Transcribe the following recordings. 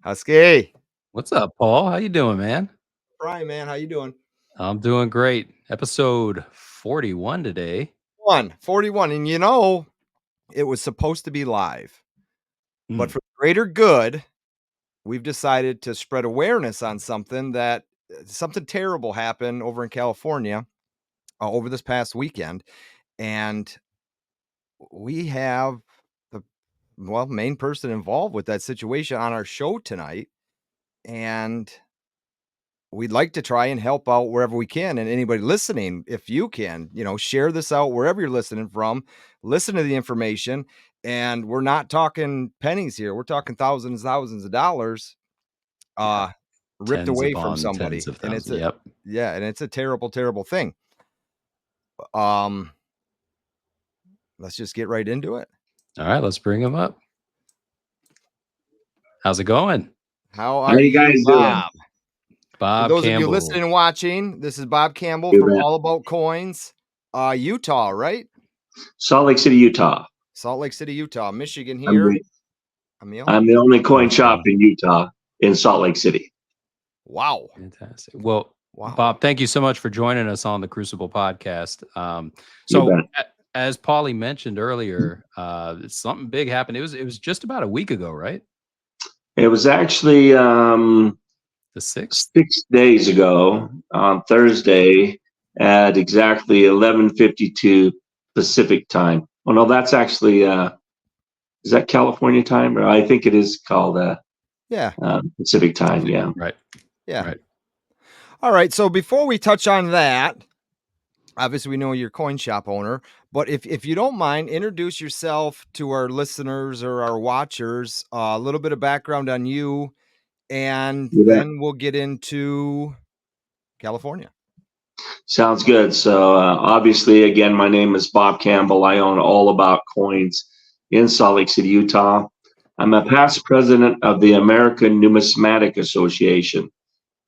Husky. What's up, Paul? How you doing, man? Brian, man, how you doing? I'm doing great. Episode 41 today. 41. And you know, it was supposed to be live. But Mm. for the greater good, we've decided to spread awareness on something terrible happened over in California over this past weekend. And we have the main person involved with that situation on our show tonight. And we'd like to try and help out wherever we can. And anybody listening, if you can, share this out wherever you're listening from, listen to the information. And we're not talking pennies here. We're talking thousands of dollars ripped away from somebody. And it's it's a terrible, terrible thing. Let's just get right into it. All right, let's bring him up. How's it going? How are you guys doing? Bob For those Campbell. of you listening and watching, this is Bob Campbell from All About Coins, Utah, right? Salt Lake City, Utah. Salt Lake City, Utah. Michigan here. I'm the only coin shop in Utah in Salt Lake City. Wow. Fantastic. Well, Bob, thank you so much for joining us on the Crucible Podcast. As Paulie mentioned earlier, something big happened. It was just about a week ago, right? It was actually the 6th? 6 days ago on Thursday at exactly 11:52 Pacific time. Oh no, that's actually is that California time? Or I think it is called Pacific time. Yeah. Right. Yeah. Right. All right. So before we touch on that, obviously we know you're a coin shop owner, but if you don't mind, introduce yourself to our listeners or our watchers, a little bit of background on you, and then we'll get into California. Sounds good. So obviously, again, my name is Bob Campbell. I own All About Coins in Salt Lake City, Utah. I'm a past president of the American Numismatic Association.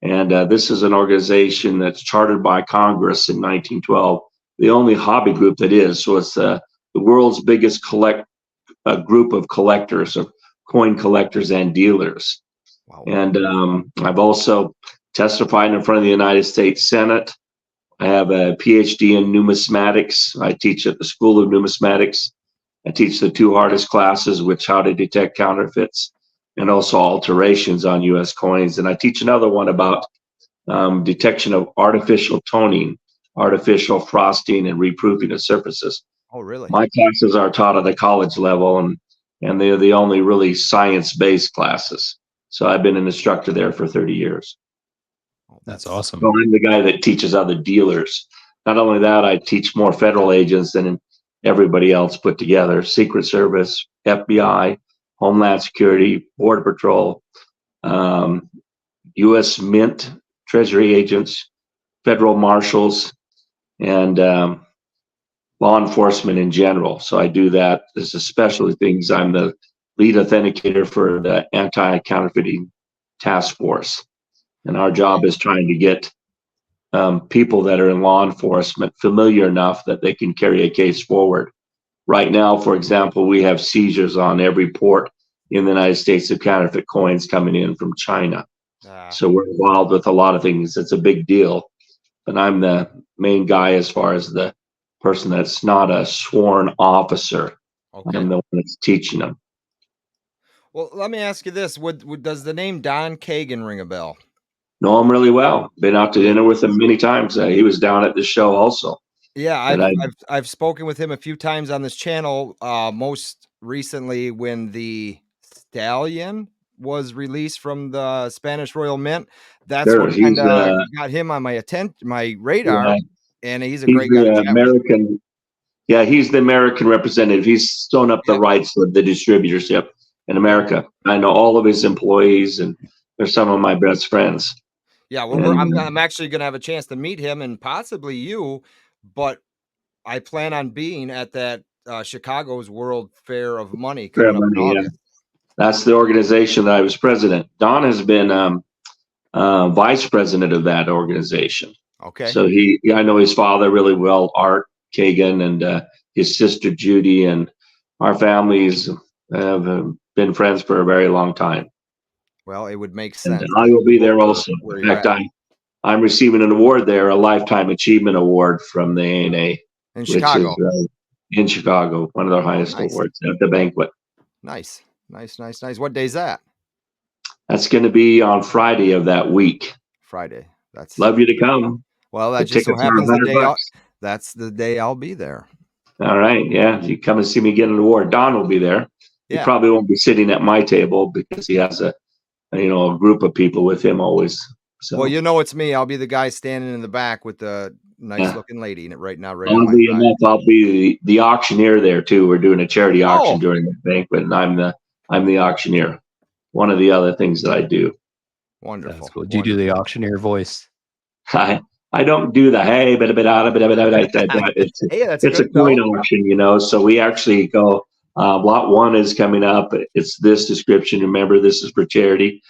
And this is an organization that's chartered by Congress in 1912, the only hobby group that is. So it's the world's biggest group of collectors, of coin collectors and dealers. Wow. And I've also testified in front of the United States Senate. I have a PhD in numismatics. I teach at the School of Numismatics. I teach the 2 hardest classes, which how to detect counterfeits and also alterations on U.S. coins. And I teach another one about detection of artificial toning, artificial frosting, and reproofing of surfaces. Oh, really? My classes are taught at the college level, and they're the only really science-based classes. So I've been an instructor there for 30 years. That's awesome. So I'm the guy that teaches other dealers. Not only that, I teach more federal agents than everybody else put together: Secret Service, FBI, Homeland Security, Border Patrol, U.S. Mint, Treasury agents, federal marshals, and law enforcement in general. So I do that as especially things. I'm the lead authenticator for the anti-counterfeiting task force. And our job is trying to get people that are in law enforcement familiar enough that they can carry a case forward. Right now, for example, we have seizures on every port in the United States of counterfeit coins coming in from China. So we're involved with a lot of things. It's a big deal. But I'm the main guy as far as the person that's not a sworn officer. Okay. I'm the one that's teaching them. Well, let me ask you this. Does the name Don Kagan ring a bell? Know him really well. Been out to dinner with him many times. He was down at the show also. Yeah, I've spoken with him a few times on this channel. Most recently, when the Stallion was released from the Spanish Royal Mint, that's what kind of got him on my radar. Yeah. And he's a great guy. American. Yeah, he's the American representative. He's sewn up the rights of the distributorship in America. I know all of his employees, and they're some of my best friends. Yeah, well, I'm actually going to have a chance to meet him and possibly you, but I plan on being at that Chicago's World Fair of Money coming up in August. Yeah. That's the organization that I was president. Don has been vice president of that organization. Okay. So I know his father really well, Art. Kagan and his sister Judy, and our families have been friends for a very long time. Well, it would make And sense. I will be there Over also. where In you're fact, at. I'm receiving an award there, a Lifetime Achievement Award from the ANA, In which is Chicago. in Chicago, one of their highest Nice. awards at the banquet. Nice. What day's that? That's going to be on Friday of that week. Friday. That's Love you to come. well. That The just so tickets are happens the day. $100. That's the day I'll be there. All right, yeah, you come and see me get an award. Don will be there. He Yeah. probably won't be sitting at my table because he has a group of people with him always. So Well, it's me. I'll be the guy standing in the back with the nice looking lady right now, right on my oddly side. enough, I'll be the auctioneer there too. We're doing a charity auction during the banquet, and I'm the auctioneer. One of the other things that I do. Wonderful. That's cool. Do you do the auctioneer voice? I don't do the hey, but it's a coin auction, so we actually go. Lot 1 is coming up. It's this description. Remember, this is for charity.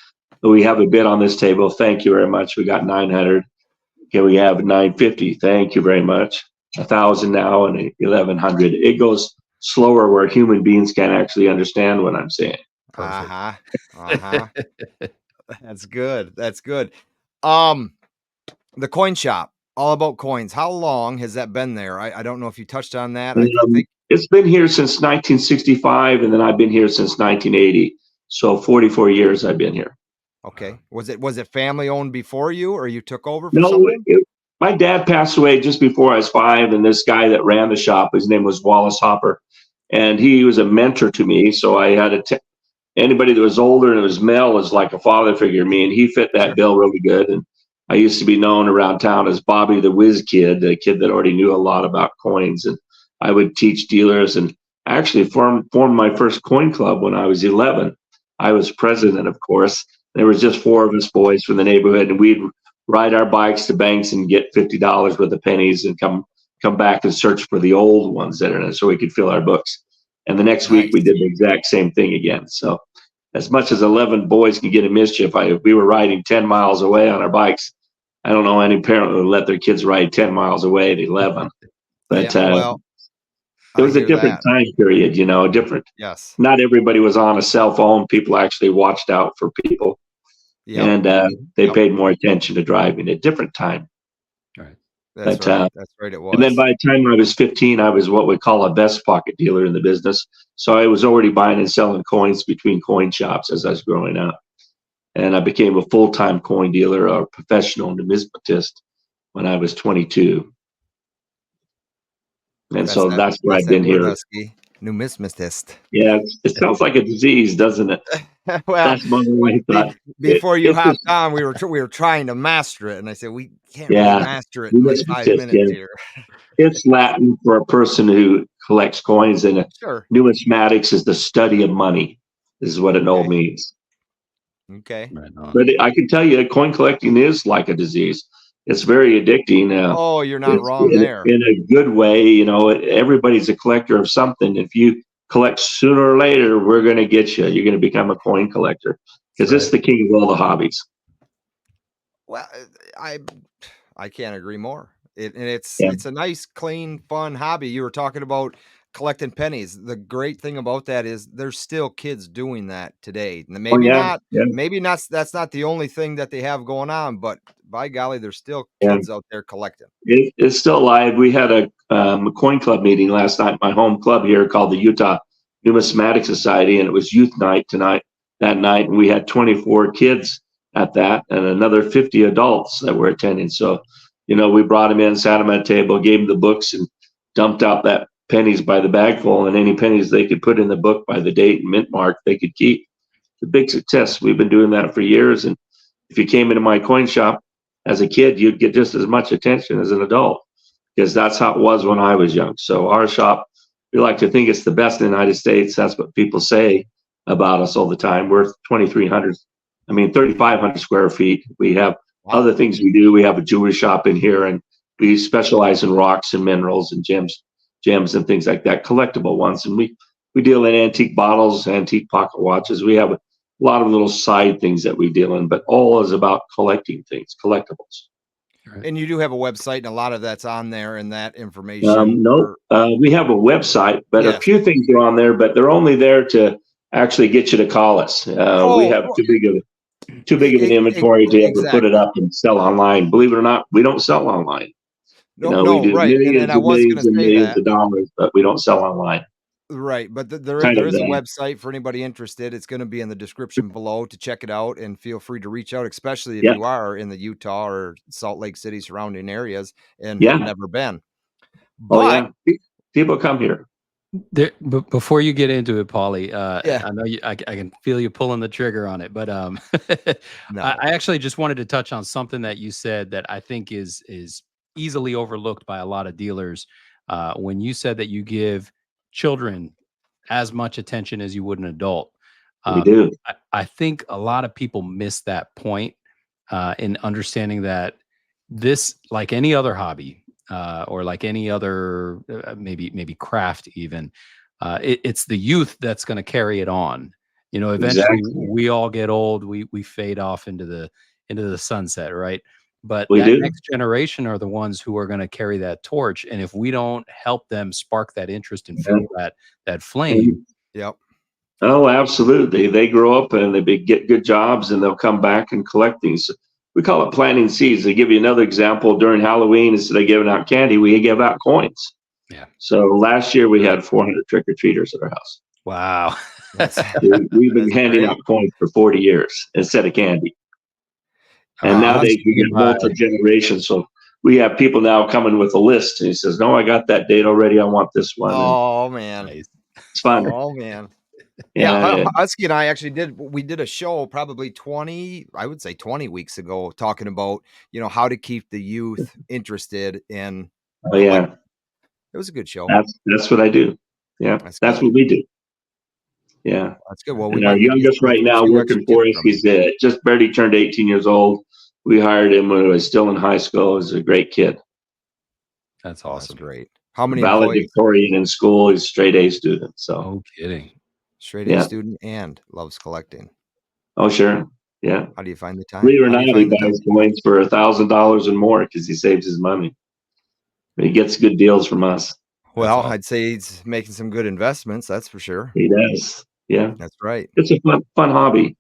We have a bid on this table. Thank you very much. We got 900. Okay, we have 950. Thank you very much. 1,000 now and 1,100. It goes slower where human beings can't actually understand what I'm saying. That's good. The coin shop, all about coins. How long has that been there? I don't know if you touched on that. I think it's been here since 1965, and then I've been here since 1980. So 44 years I've been here. Okay. Was it family owned before you, or you took over? My dad passed away just before I was 5, and this guy that ran the shop, his name was Wallace Hopper, and he was a mentor to me. So I had anybody that was older and was male was like a father figure to me, and he fit that bill really good. And I used to be known around town as Bobby the Whiz Kid, a kid that already knew a lot about coins. And I would teach dealers, and I actually formed my first coin club when I was 11. I was president, of course. There was just 4 of us boys from the neighborhood, and we'd ride our bikes to banks and get $50 worth of pennies and come back and search for the old ones that are in it so we could fill our books. And the next week we did the exact same thing again. So as much as 11 boys can get in mischief, we were riding 10 miles away on our bikes. I don't know any parent would let their kids ride 10 miles away at 11. But it was a different time period, different. Yes. Not everybody was on a cell phone. People actually watched out for people. Yep. And they paid more attention to driving. A different time. Right. That's right. It was. And then by the time I was 15, I was what we call a vest pocket dealer in the business. So I was already buying and selling coins between coin shops as I was growing up. And I became a full-time coin dealer, a professional numismatist, when I was 22. And so that's where I've been here. Numismatist. Yeah, it sounds like a disease, doesn't it? Well, that's my wife thought. Before you hopped on, we were trying to master it, and I said we can't really master it in like 5 minutes here. It's Latin for a person who collects coins, and numismatics is the study of money. This is what it all means. Okay, but I can tell you, coin collecting is like a disease. It's very addicting. You're not wrong there. In a good way, everybody's a collector of something. If you collect sooner or later, we're going to get you. You're going to become a coin collector because it's the king of all the hobbies. Well, I can't agree more. It's a nice, clean, fun hobby. You were talking about collecting pennies. The great thing about that is there's still kids doing that today. Maybe not. That's not the only thing that they have going on, but by golly, there's still kids out there collecting. It's still alive. We had a coin club meeting last night, my home club here called the Utah Numismatic Society, and it was youth night that night, and we had 24 kids at that and another 50 adults that were attending. So, we brought them in, sat them at a table, gave them the books, and dumped out that pennies by the bagful, and any pennies they could put in the book by the date and mint mark they could keep. It's a big success. We've been doing that for years, and if you came into my coin shop as a kid, you'd get just as much attention as an adult because that's how it was when I was young. So our shop, we like to think it's the best in the United States. That's what people say about us all the time. We're 3,500 square feet. We have other things we do. We have a jewelry shop in here, and we specialize in rocks and minerals and gems and things like that, collectible ones. And we deal in antique bottles, antique pocket watches. We have a lot of little side things that we deal in, but all is about collecting things, collectibles. Right. And you do have a website, and a lot of that's on there, and that information. No, we have a website, but a Yes. few things are on there, but they're only there to actually get you to call us. We have too big of an inventory to ever put it exactly. up and sell online. Believe it or not, we don't sell online. No, We do right. And millions I and was going millions to and say millions that. of dollars, but we don't sell online. Right, but Kind there of is a website for anybody interested. It's going to be in the description below to check it out, and feel free to reach out, especially if Yeah, you are in the Utah or Salt Lake City surrounding areas and have yeah. never been. Oh, But yeah. People come here. But before you get into it, Pauly, yeah, I know I can feel you pulling the trigger on it, but no, I actually just wanted to touch on something that you said that I think is easily overlooked by a lot of dealers. When you said that you give children as much attention as you would an adult, We uh, do. I think a lot of people miss that point in understanding that this, like any other hobby, or like any other maybe craft even, it's the youth that's going to carry it on. Eventually Exactly. we all get old, we fade off into the sunset, right? But We that do. next generation are the ones who are going to carry that torch, and if we don't help them spark that interest and fuel that flame. And, yep, oh, absolutely. They grow up and get good jobs, and they'll come back and collect these. We call it planting seeds. They give you another example during Halloween. Instead of giving out candy, we give out coins. Yeah. So last year we had 400 trick or treaters at our house. Wow. We've been that's handing great. out coins for 40 years instead of candy. And nowadays we get multiple generations. So we have people now coming with a list. And he says, "No, I got that date already. I want this one." And Oh man, Nice. it's fun. oh man. Yeah, Yeah, Husky and I actually did a show probably 20 weeks ago, talking about, how to keep the youth interested in oh collecting. yeah. It was a good show. That's what I do. Yeah, That's that's good. what we do. Yeah. That's good. Well, we And our might give you youngest right a now few extra working for tips us, from he's you. just barely turned 18 years old. We hired him when he was still in high school. He's a great kid. That's Oh, that's awesome. great. How many employees? Valedictorian in school. He's a straight A student. So No kidding. Straight A yeah. student and loves collecting. Oh sure. Yeah. How do you find the time? Believe it or How do not, you he find the time? buys coins for $1,000 and more because he saves his money. He gets good deals from us. Well, awesome. I'd say he's making some good investments. That's for sure. He does. Yeah. That's right. It's a fun hobby.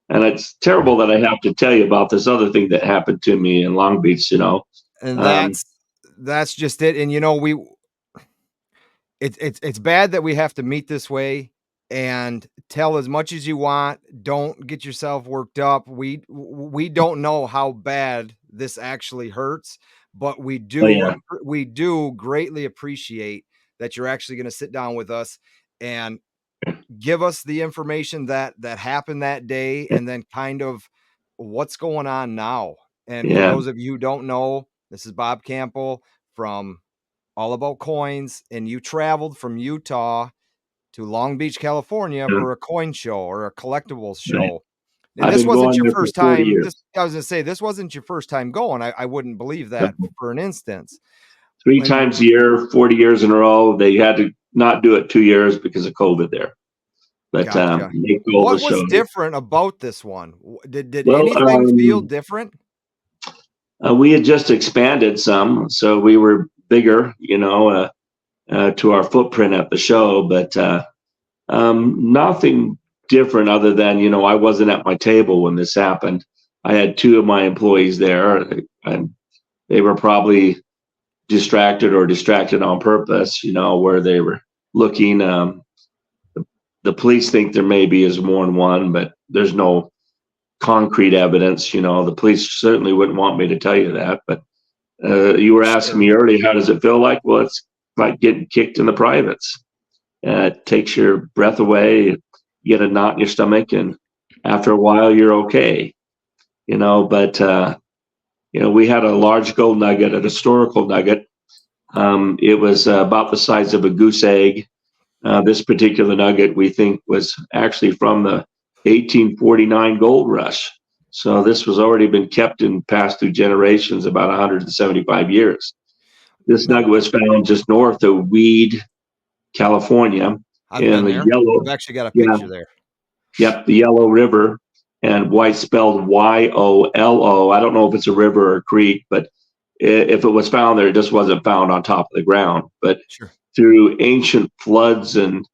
And it's terrible that I have to tell you about this other thing that happened to me in Long Beach, And Um, that's just it. And it's bad that we have to meet this way and tell as much as you want. Don't get yourself worked up. We don't know how bad this actually hurts, but oh yeah. we do greatly appreciate that you're actually going to sit down with us and give us the information that happened that day, and then kind of what's going on now. And for Yeah. those of you who don't know, this is Bob Campbell from All About Coins, and you traveled from Utah to Long Beach, California for a coin show or a collectibles Right. show. And I've this been wasn't going your there for first 40 time. years. I was gonna say, this wasn't your first time going. I wouldn't believe that for an instance. Three And times a year, 40 years in a row. They had to not do it 2 years because of COVID there. But gotcha. they called What the was show. different about this one? Did Well, anything feel different? we had just expanded some, so we were bigger, to our footprint at the show, but nothing different other than, I wasn't at my table when this happened. I had two of my employees there, and they were probably distracted on purpose, where they were looking. The police think there maybe is more than one, but there's no concrete evidence. The police certainly wouldn't want me to tell you that, but you were asking me earlier, how does it feel like? Well, it's like getting kicked in the privates. It takes your breath away, you get a knot in your stomach, and after a while, you're okay. But we had a large gold nugget, a historical nugget. It was about the size of a goose egg. This particular nugget, we think, was actually from the 1849 gold rush. So this was already been kept and passed through generations, about 175 years. This No, nugget was found just north of Weed, California, I've in been the there. yellow, I've actually got a yeah, picture there. yep, the Yellow River, and white spelled YOLO. I don't know if it's a river or a creek, but if it was found there, it just wasn't found on top of the ground. But Sure. through ancient floods and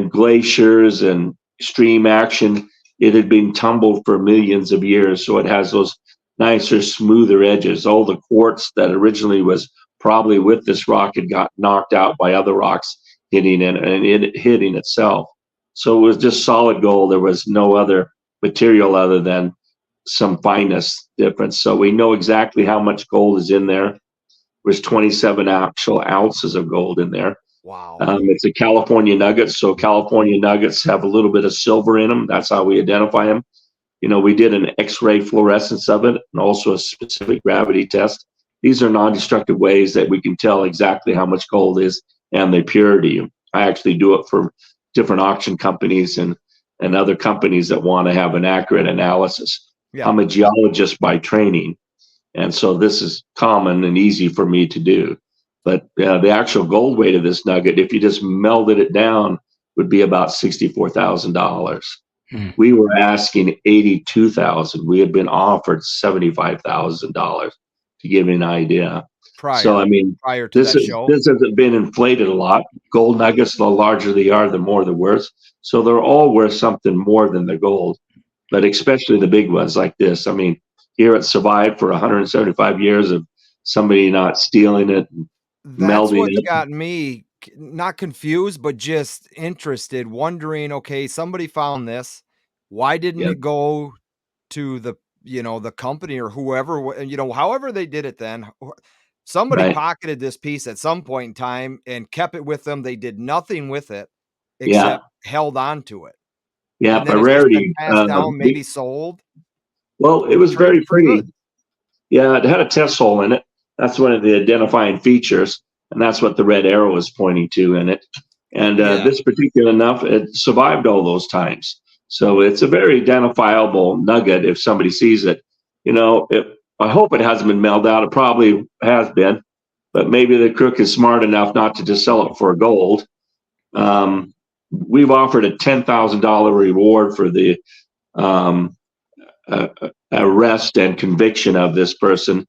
glaciers and stream action, it had been tumbled for millions of years. So it has those nicer, smoother edges. All the quartz that originally was probably with this rock had got knocked out by other rocks hitting it and it hitting itself. So it was just solid gold. There was no other material other than some fineness difference. So we know exactly how much gold is in there. There's 27 actual ounces of gold in there. Wow. It's a California Nugget. So California Nuggets have a little bit of silver in them. That's how we identify them. We did an X-ray fluorescence of it and also a specific gravity test. These are non-destructive ways that we can tell exactly how much gold is and the purity. I actually do it for different auction companies and other companies that want to have an accurate analysis. Yeah. I'm a geologist by training, and so this is common and easy for me to do. But the actual gold weight of this nugget, if you just melded it down, would be about $64,000. We were asking $82,000. We had been offered $75,000 to give you an idea. Prior to this that show. hasn't been inflated a lot. Gold nuggets, the larger they are, the more they're worth. So they're all worth something more than the gold, but especially the big ones like this. Here it survived for 175 years of somebody not stealing it, That's melding what's it. got me not confused, but just interested, wondering, okay, somebody found this. Why didn't Yeah. it go to the company or whoever, however they did it then? Somebody Right. pocketed this piece at some point in time and kept it with them. They did nothing with it Yeah. except held on to it. Yeah. And then By it's just been rarity. passed down, maybe sold, Well, it was very traded for pretty. good. Yeah, it had a test hole in it. That's one of the identifying features, and that's what the red arrow is pointing to in it. And Yeah. this particular it survived all those times. So it's a very identifiable nugget if somebody sees it. I hope it hasn't been mailed out. It probably has been, but maybe the crook is smart enough not to just sell it for gold. We've offered a $10,000 reward for the arrest and conviction of this person.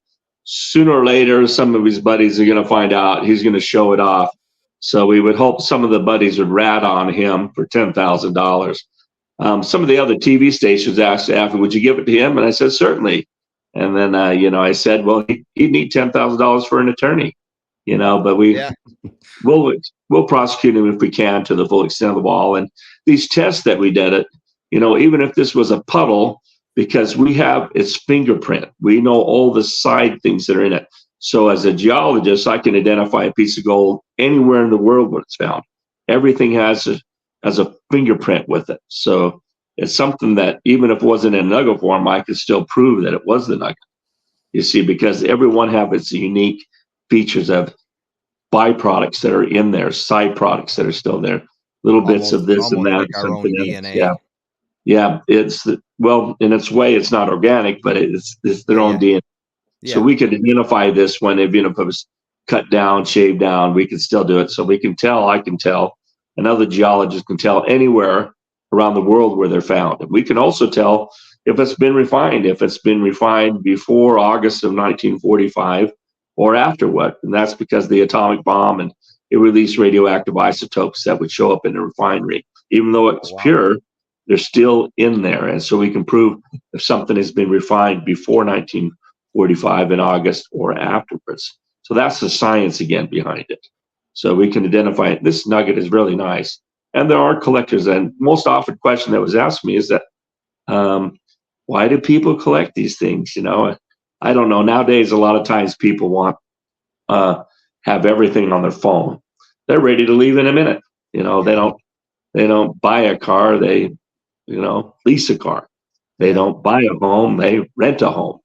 Sooner or later, some of his buddies are going to find out. He's going to show it off. So we would hope some of the buddies would rat on him for $10,000. Some of the other TV stations asked after, would you give it to him? And I said, certainly. And then, I said, well, he'd need $10,000 for an attorney, but we'll prosecute him if we can to the full extent of the law. And these tests that we did it, even if this was a puddle, because we have its fingerprint, we know all the side things that are in it. So as a geologist, I can identify a piece of gold anywhere in the world where it's found. Everything has a fingerprint with it. So it's something that even if it wasn't in nugget form, I could still prove that it was the nugget. You see, because everyone has its unique features of byproducts that are in there, side products that are still there, little bits of this and that, like our own something else. DNA. Yeah, in its way, it's not organic, but it's their own DNA. Yeah. So we could identify this one, even if it was cut down, shaved down, we can still do it. So we can tell, I can tell, and other geologists can tell anywhere around the world where they're found. And we can also tell if it's been refined before August of 1945 or after what. And that's because the atomic bomb and it released radioactive isotopes that would show up in the refinery. Even though it's pure, they're still in there. And so we can prove if something has been refined before 1945 in August or afterwards. So that's the science again behind it. So we can identify it. This nugget is really nice. And there are collectors. And most often question that was asked me is that, why do people collect these things? I don't know. Nowadays, a lot of times people want have everything on their phone. They're ready to leave in a minute. They don't buy a car. They lease a car. They don't buy a home. They rent a home.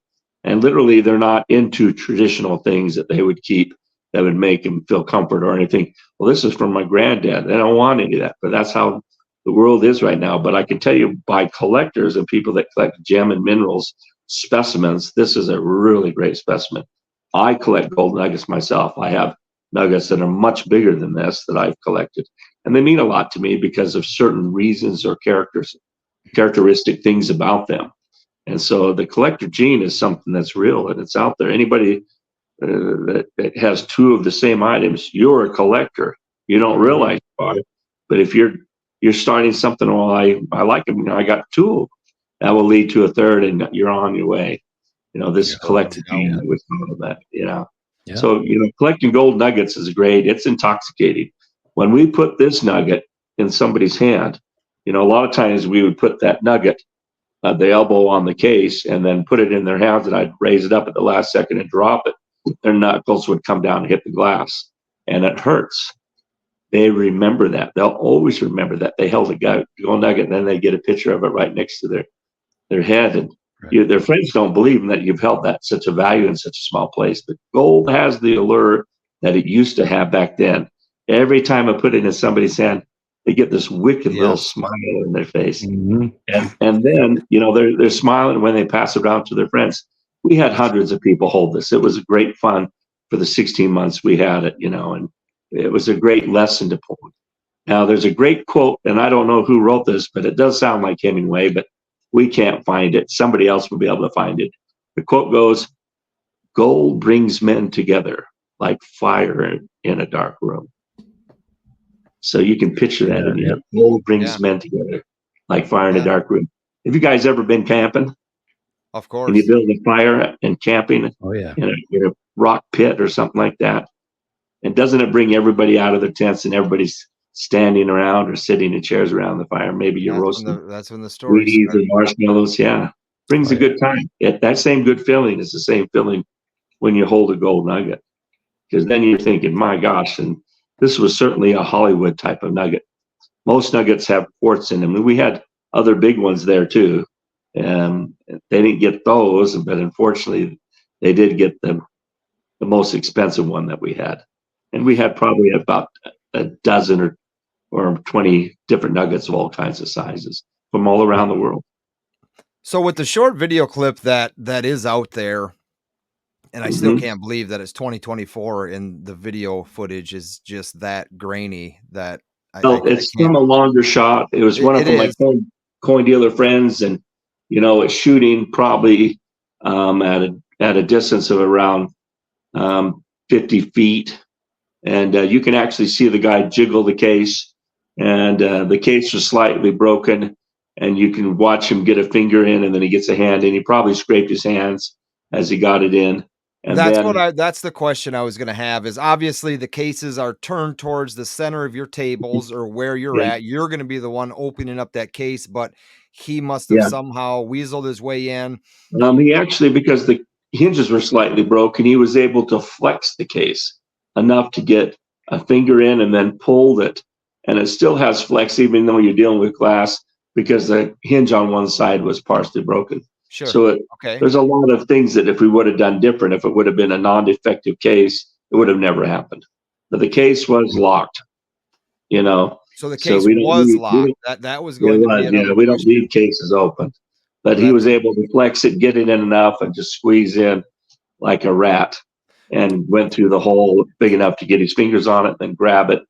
And literally, they're not into traditional things that they would keep that would make them feel comfort or anything. Well, this is from my granddad. They don't want any of that, but that's how the world is right now. But I can tell you, by collectors and people that collect gem and minerals specimens, this is a really great specimen. I collect gold nuggets myself. I have nuggets that are much bigger than this that I've collected. And they mean a lot to me because of certain reasons or characteristic things about them. And so the collector gene is something that's real and it's out there. Anybody that has two of the same items, you're a collector. You don't realize about it. But if you're starting something, well, I like them. I got two. That will lead to a third, and you're on your way. This collective game that was part of that. Yeah. So collecting gold nuggets is great. It's intoxicating. When we put this nugget in somebody's hand, a lot of times we would put that nugget, the elbow on the case, and then put it in their hands, and I'd raise it up at the last second and drop it. Their knuckles would come down and hit the glass, and it hurts. They remember that. They'll always remember that. They held a gold nugget, and then they get a picture of it right next to their head. And their friends don't believe that you've held that such a value in such a small place. But gold has the allure that it used to have back then. Every time I put it in somebody's hand, they get this wicked little smile in their face. And then, they're smiling when they pass it around to their friends. We had hundreds of people hold this. It was great fun for the 16 months we had it, and it was a great lesson to pull. Now, there's a great quote, and I don't know who wrote this, but it does sound like Hemingway, but we can't find it. Somebody else will be able to find it. The quote goes, "Gold brings men together like fire in a dark room." So you can picture that in your head. Gold brings men together like fire in a dark room. Have you guys ever been camping? Of course. And you build a fire and camping in a rock pit or something like that. And doesn't it bring everybody out of their tents and everybody's standing around or sitting in chairs around the fire? Maybe you're roasting. That's when the story starts. And marshmallows. Brings a good time. That same good feeling is the same feeling when you hold a gold nugget. Because then you're thinking, my gosh, and this was certainly a Hollywood type of nugget. Most nuggets have quartz in them. And we had other big ones there too. They didn't get those, but unfortunately, they did get the most expensive one that we had. And we had probably about a dozen or 20 different nuggets of all kinds of sizes from all around the world. So with the short video clip that is out there, and I still can't believe that it's 2024 and the video footage is just that grainy that it's from a longer shot. It was one of my coin dealer friends, and it's shooting probably at a distance of around 50 feet. And you can actually see the guy jiggle the case, and the case was slightly broken, and you can watch him get a finger in, and then he gets a hand in. He probably scraped his hands as he got it in. And that's the question I was going to have is obviously the cases are turned towards the center of your tables or where you're at. You're going to be the one opening up that case, but he must have somehow weaseled his way in. He actually, because the hinges were slightly broken, he was able to flex the case enough to get a finger in and then pulled it. And it still has flex, even though you're dealing with glass, because the hinge on one side was partially broken. Sure. So there's a lot of things that if we would have done different, if it would have been a non-defective case, it would have never happened. But the case was locked, So the case was locked. That was going to be we don't leave cases open. But he was able to flex it, get it in enough, and just squeeze in like a rat, and went through the hole big enough to get his fingers on it, then grab it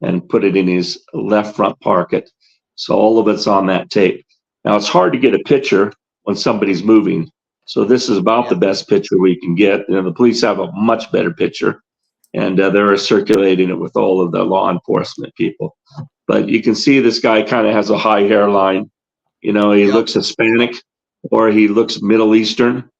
and put it in his left front pocket. So all of it's on that tape. Now, it's hard to get a picture when somebody's moving. So this is about the best picture we can get. The police have a much better picture, and they're circulating it with all of the law enforcement people. But you can see this guy kind of has a high hairline. He looks Hispanic, or he looks Middle Eastern.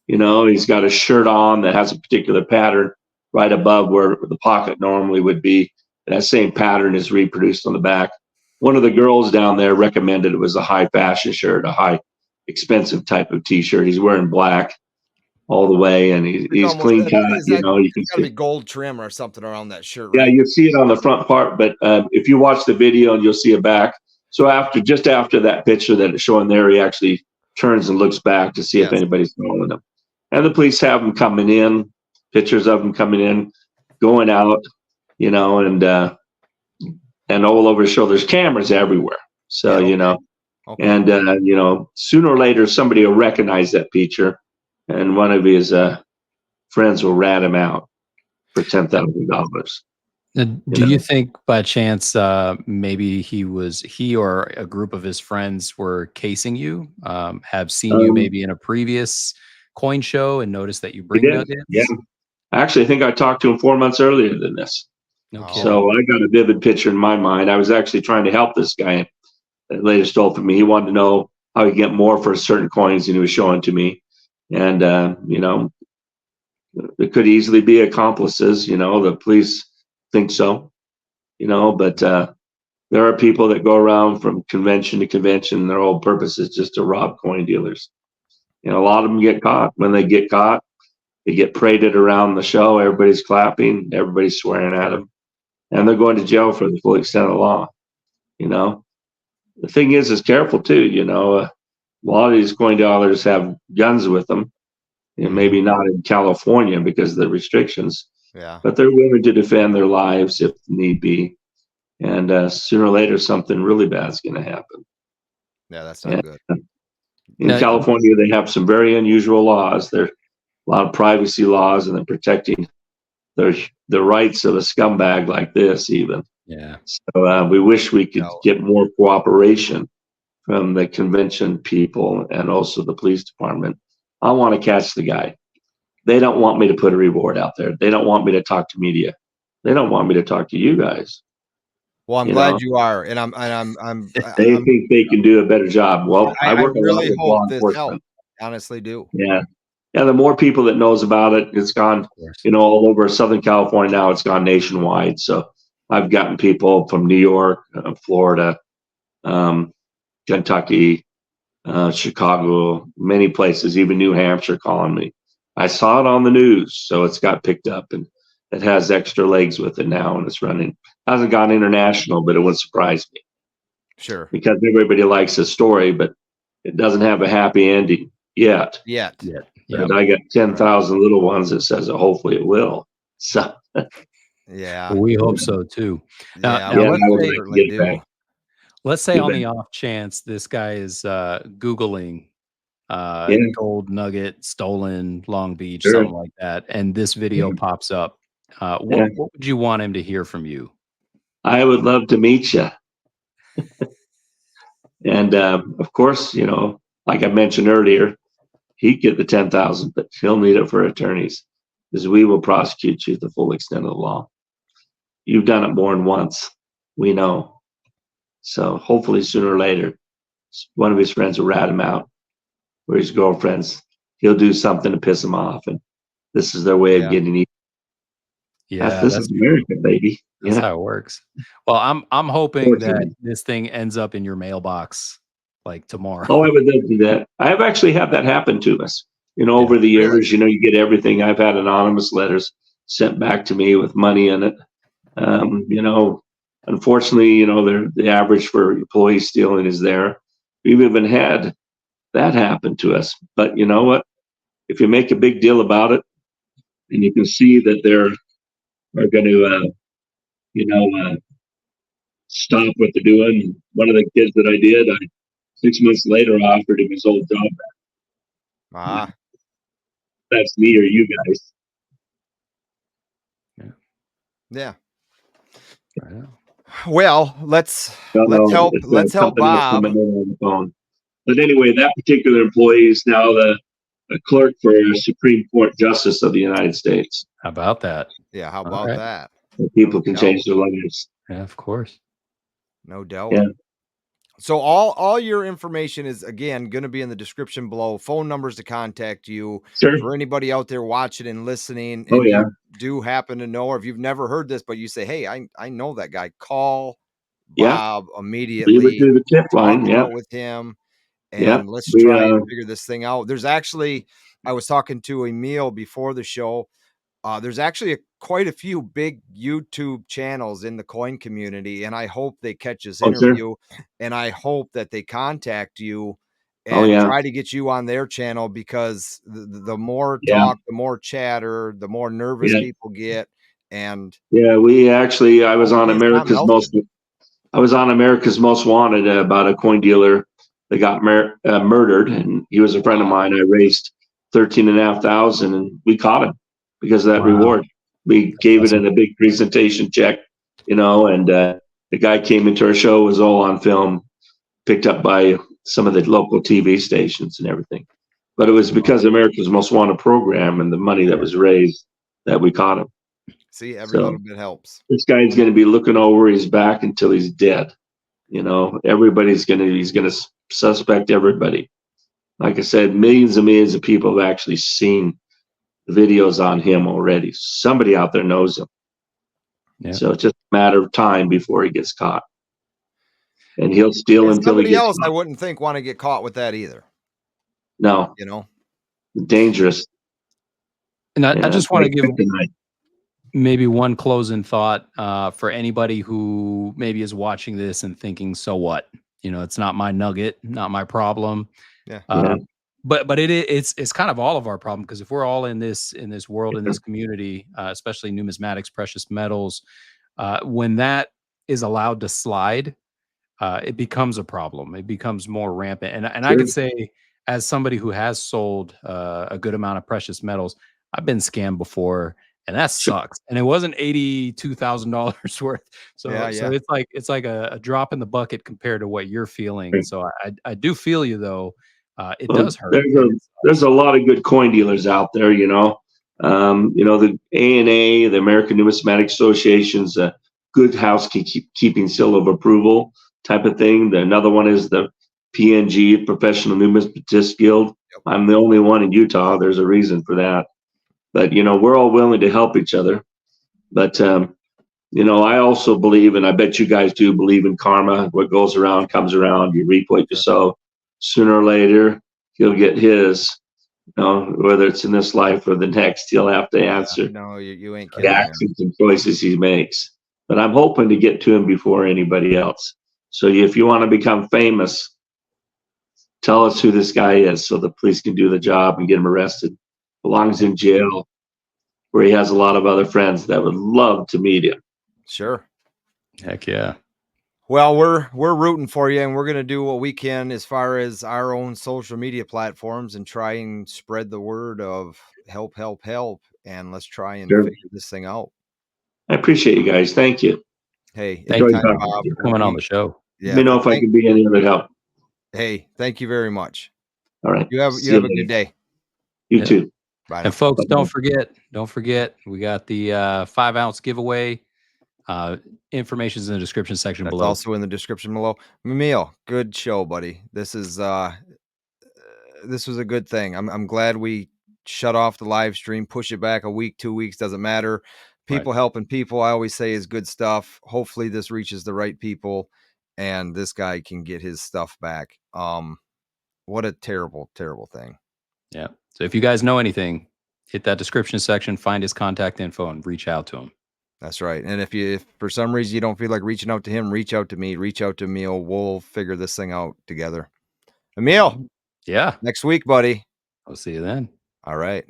He's got a shirt on that has a particular pattern right above where the pocket normally would be. That same pattern is reproduced on the back. One of the girls down there recommended it was a high fashion shirt, a high expensive type of T-shirt. He's wearing black all the way, and he's clean cut. You can see gold trim or something around that shirt. Right? Yeah, you see it on the front part, but if you watch the video, and you'll see it back. So just after that picture that it's showing there, he actually turns and looks back to see if anybody's following him. And the police have them coming in, pictures of them coming in, going out, and all over the show. There's cameras everywhere. So, and, sooner or later, somebody will recognize that picture, and one of his friends will rat him out for $10,000. Do you think by chance maybe he or a group of his friends were casing you, have seen you maybe in a previous coin show and noticed that you bring nuggets? Yeah, Actually, I think I talked to him 4 months earlier than this. No Oh. kidding. So I got a vivid picture in my mind. I was actually trying to help this guy that later stole from me. He wanted to know how he get more for certain coins, and he was showing to me. And, it could easily be accomplices, the police think so, but there are people that go around from convention to convention. And their whole purpose is just to rob coin dealers. And a lot of them get caught. When they get caught, they get paraded around the show. Everybody's clapping, everybody's swearing at them, and they're going to jail for the full extent of the law. The thing is careful too. A lot of these coin dealers have guns with them, and maybe not in California because of the restrictions. Yeah. But they're willing to defend their lives if need be. And sooner or later, something really bad is going to happen. Yeah, that's not good. In California, they have some very unusual laws. There are a lot of privacy laws, and they're protecting the rights of a scumbag like this, even. Yeah. So we wish we could get more cooperation from the convention people and also the police department. I want to catch the guy. They don't want me to put a reward out there. They don't want me to talk to media. They don't want me to talk to you guys. Well, I'm glad you are, and I'm They think they can do a better job. Well, I work really a lot with hope law this enforcement. helps. Honestly, do. Yeah. The more people that knows about it, it's gone, all over Southern California now. It's gone nationwide. So I've gotten people from New York, Florida, Kentucky, Chicago, many places, even New Hampshire calling me. I saw it on the news, so it's got picked up, and it has extra legs with it now, and it's running. Hasn't gone international, but it would surprise me. Sure. Because everybody likes a story, but it doesn't have a happy ending yet. Yet. And I got 10,000 little ones that says that hopefully it will. So yeah, well, we hope so too. Now, let's say on the off chance this guy is Googling gold nugget stolen Long Beach, something like that, and this video pops up. What would you want him to hear from you? I would love to meet you. And of course, like I mentioned earlier, he'd get the 10,000, but he'll need it for attorneys, because we will prosecute you to the full extent of the law. You've done it more than once, we know. So hopefully sooner or later, one of his friends will rat him out, or his girlfriends. He'll do something to piss him off, and this is their way of getting even. Yeah, this is America, baby. That's how it works. Well, I'm hoping that this thing ends up in your mailbox like tomorrow. Oh, I would love to do that. I've actually had that happen to us. Over the years, you get everything. I've had anonymous letters sent back to me with money in it. Unfortunately, the average for employee stealing is there. We've even had that happen to us. But you know what? If you make a big deal about it, and you can see that they're going to, stop what they're doing. One of the kids that I did, 6 months later, I offered him his old job back. That's me or you guys. Yeah. Well, let's help Bob. But anyway, that particular employee is now the clerk for Supreme Court Justice of the United States. How about that? Yeah, how about that? People can change their lives. Yeah, of course. No doubt. Yeah. So all your information is, again, going to be in the description below. Phone numbers to contact you. Sure. For anybody out there watching and listening, and you do happen to know, or if you've never heard this, but you say, hey, I know that guy, call Bob immediately. Leave it through the tip line. With him, and let's try and figure this thing out. There's actually, I was talking to Emil before the show. There's actually quite a few big YouTube channels in the coin community, and I hope they catch this interview, and I hope that they contact you and try to get you on their channel, because the more talk, the more chatter, the more nervous people get. And we actually, I was on America's Most Wanted about a coin dealer that got murdered, and he was a friend of mine. I raised $13,500, and we caught him because of that reward. We gave it in a big presentation check, and the guy came into our show, was all on film, picked up by some of the local TV stations and everything. But it was because of America's Most Wanted program and the money that was raised that we caught him. See, every So little bit helps. this guy's going to be looking over his back until he's dead. You know, he's going to suspect everybody. Like I said, millions and millions of people have actually seen videos on him already. Somebody out there knows him. Yeah. So it's just a matter of time before he gets caught. And he'll steal And until he somebody gets else, I caught. wouldn't think, want to get caught with that either. No, You know, dangerous. And I just want to give tonight. maybe one closing thought for anybody who maybe is watching this and thinking, so what? You know, it's not my nugget, not my problem. Yeah. But it's kind of all of our problem, because if we're all in this world, in this community, especially numismatics, precious metals, when that is allowed to slide, it becomes a problem. It becomes more rampant. And I could say, as somebody who has sold a good amount of precious metals, I've been scammed before, and that sucks. And it wasn't $82,000 worth. So it's like a drop in the bucket compared to what you're feeling. So I do feel you, though. It does hurt. There's a lot of good coin dealers out there, you know. The ANA, the American Numismatic Association's a good housekeeping seal of approval type of thing. Another one is the PNG, Professional Numismatist Guild. Yep. I'm the only one in Utah. There's a reason for that. But, you know, we're all willing to help each other. But, I also believe, and I bet you guys do believe in karma. What goes around comes around. You reap what you sow. Sooner or later, he'll get his. Whether it's in this life or the next, he'll have to answer. No, you ain't kidding. The actions and choices he makes. But I'm hoping to get to him before anybody else. So if you want to become famous, tell us who this guy is so the police can do the job and get him arrested. Belongs in jail, where he has a lot of other friends that would love to meet him. Sure. Heck yeah. Well, we're rooting for you, and we're going to do what we can as far as our own social media platforms and try and spread the word of help, and let's try and figure this thing out. I appreciate you guys. Thank you. Hey, thank you Bob, for coming on the show. Yeah, let me know if I can be any other help. Hey, thank you very much. All right. You have a good day. You too. Bye. And folks, don't forget, we got the 5-ounce giveaway. Information is in the description section below. Also in the description below. Emil, good show, buddy. This was a good thing. I'm glad we shut off the live stream, push it back a week, 2 weeks, doesn't matter. People helping people, I always say, is good stuff. Hopefully this reaches the right people and this guy can get his stuff back. What a terrible, terrible thing. Yeah. So if you guys know anything, hit that description section, find his contact info, and reach out to him. That's right. And if for some reason you don't feel like reaching out to him, reach out to me, reach out to Emil. We'll figure this thing out together. Emil. Yeah. Next week, buddy. I'll see you then. All right.